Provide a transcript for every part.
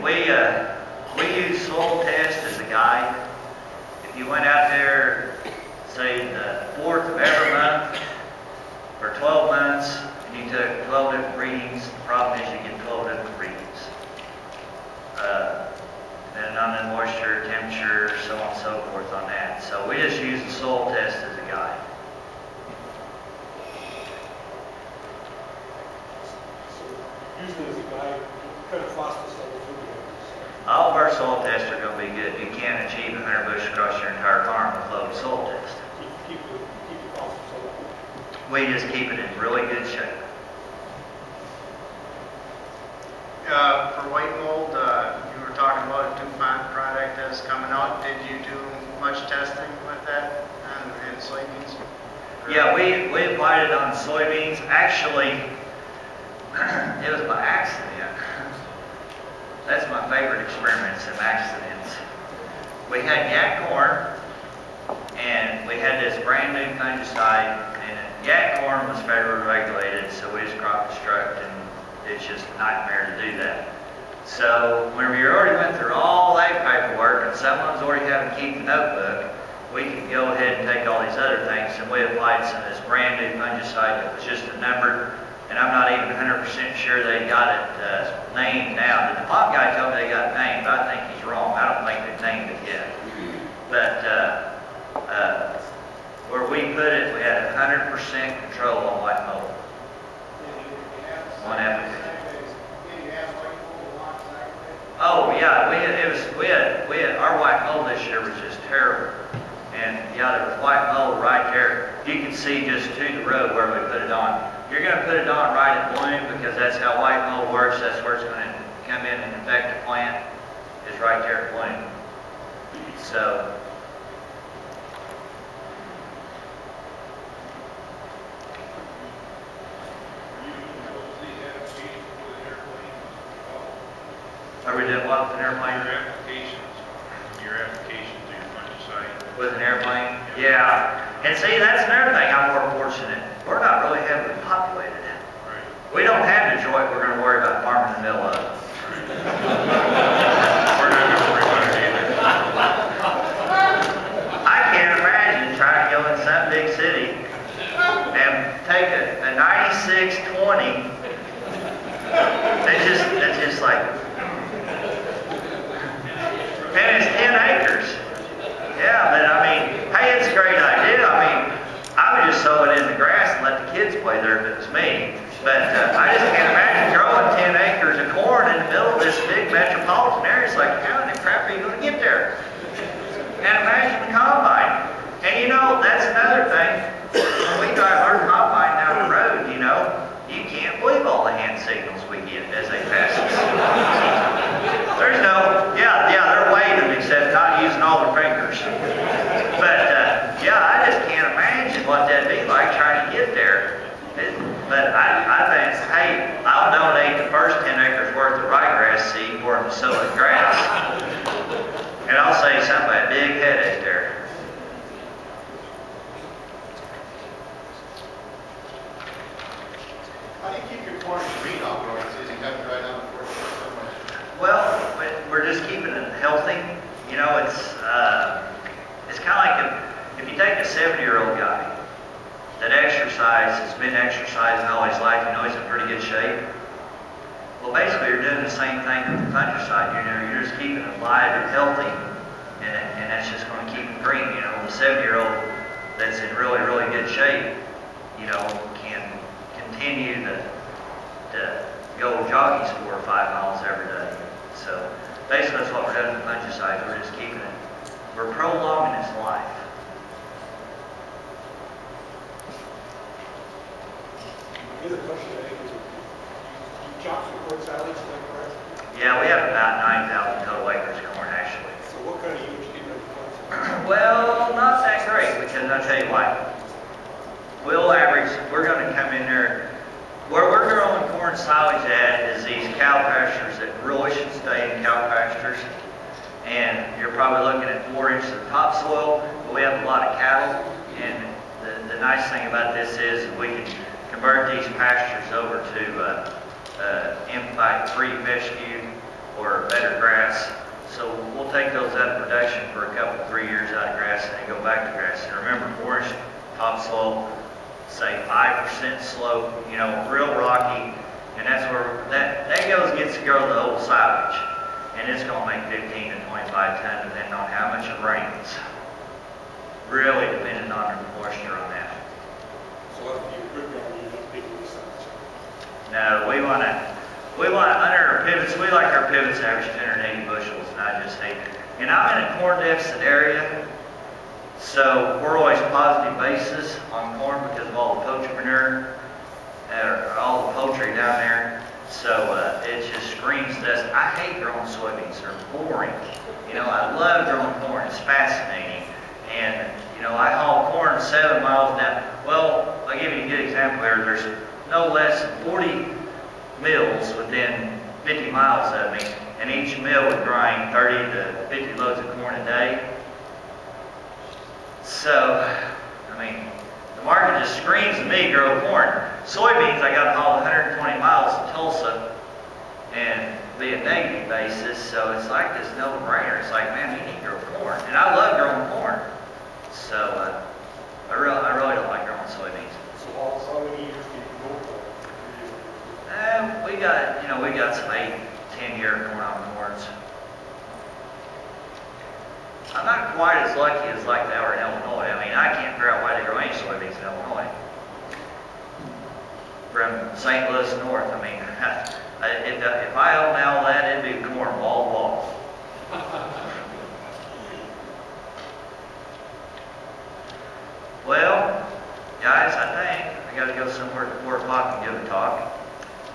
we use soil test as a guide. If you went out there, say the 4th of every month for 12 months, and you took 12 different readings, the problem is you get 12 different readings. Depending on the moisture, temperature, so on and so forth on that. So we just use the soil test as a guide. Usually as a guy, what kind of phosphorus level food do you have? All of our soil tests are going to be good. You can't achieve 100 bushels across your entire farm with low soil test. Keep the phosphorus level. We just keep it in really good shape. For white mold, you were talking about a DuPont product that's coming out. Did you do much testing with that in soybeans? Yeah, we applied it on soybeans. Actually, it was by accident. That's my favorite experiments of accidents. We had yak corn, and we had this brand new fungicide, and yak corn was federally regulated, so we just crop construct, and it's just a nightmare to do that. So when we already went through all that paperwork, and someone's already having to keep the notebook, we could go ahead and take all these other things, and we applied some of this brand new fungicide that was just a number. And I'm not even 100% sure they got it named now. The DuPont guy told me they got it named, but I think he's wrong. I don't think they've named it yet. But where we put it, we had 100% control on white mold. One application. Oh yeah, we had our white mold this year was just terrible. And yeah, there was white mold right there. You can see just to the road where we put it on. You're going to put it on right at bloom because that's how white mold works. That's where it's going to come in and infect the plant, is right there at bloom. So, are we doing what with an airplane? Your applications of your fungicide. With an airplane? Yeah. And see, that's another thing I'm more fortunate. We're not really heavily populated. Right. We don't have Detroit we're going to worry about farming in the middle of. We're not going to worry about it either. I can't imagine trying to go in some big city and take a 96-20. It's just like, and it's 10 acres. Yeah, but I mean, hey, it's a great idea. I mean, I would just sow it in the grass and let the kids play there if it was me. But I just can't imagine growing 10 acres of corn in the middle of this big metropolitan area. It's like, how in the crap are you going to get there? And imagine the combine. And you know, that's another thing. When we drive our combine down the road, you know, you can't believe all the hand signals we get as they pass us. There's no, yeah, they're waving except not using all their fingers. But yeah, I just can't imagine what that'd be like trying to get there. But I think, hey, I'll donate the first 10 acres worth of ryegrass seed for them to sow in grass. And I'll save somebody a big headache there. How do you keep your corn green outdoors? Is it got dried out before it gets so much? Well, we're just keeping it healthy. You know, it's kind of like if you take a 70-year-old guy that has been exercising all his life, you know he's in pretty good shape. Well, basically you're doing the same thing with the fungicide. You're just keeping it alive and healthy, and that's just going to keep it green. You know, the 70-year-old that's in really, really good shape, you know, can continue to go jogging 4 or 5 miles every day. So basically that's what we're doing with fungicides. We're just keeping it, we're prolonging its life. Here's a question I think is, you chop some corn silage, is that correct? Yeah, we have about 9,000 total acres of corn actually. So what kind of yield you get out of corn silage? Well, not that great, because I'll tell you what. We'll average, we're going to come in there, where we're growing corn silage at is these cow pastures that really should stay in cow pastures. And you're probably looking at 4 inches of topsoil, but we have a lot of cattle. And the nice thing about this is we can convert these pastures over to M-Fight free fescue or better grass. So we'll take those out of production for a couple, 3 years out of grass and then go back to grass. And remember, forage topsoil, say 5% slope, you know, real rocky, and that's where that gets to go to the old silage. And it's going to make 15 to 25 ton depending on how much it rains. Really depending on the moisture on that. So what if you put down, you don't think it's silage? No, we want under our pivots, we like our pivots to average 280 bushels, and I just hate it. And I'm in a corn deficit area, so we're always positive basis on corn because of all the poultry manure, or all the poultry down there. So it just screams dust. I hate growing soybeans. They're boring. You know, I love growing corn. It's fascinating. And, you know, I haul corn 7 miles down. Well, I'll give you a good example here. There's no less than 40 mills within 50 miles of me, and each mill would grind 30 to 50 loads of corn a day. So, I mean, the market just screams to me, grow corn. Soybeans, I got to haul 120 miles to Tulsa and be a negative basis, so it's like this no-brainer. It's like, man, you need to grow corn. And I love growing corn. So, I really don't like growing soybeans. So how many years do you go for? We got some 8, 10-year corn on corns. I'm not quite as lucky as like they are in Illinois. I mean, I can't figure out why they grow any soybeans in Illinois. From St. Louis north, I mean, if I owned all that, it'd be corn wall to wall. Well, guys, I think I got to go somewhere at 4 o'clock and give a talk.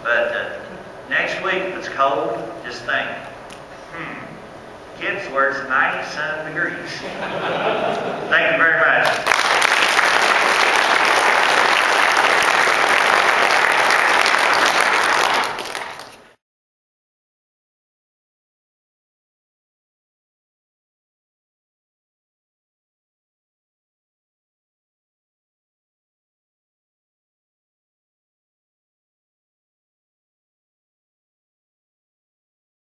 But next week, if it's cold, just think, Kip's where it's 97 degrees. Thank you.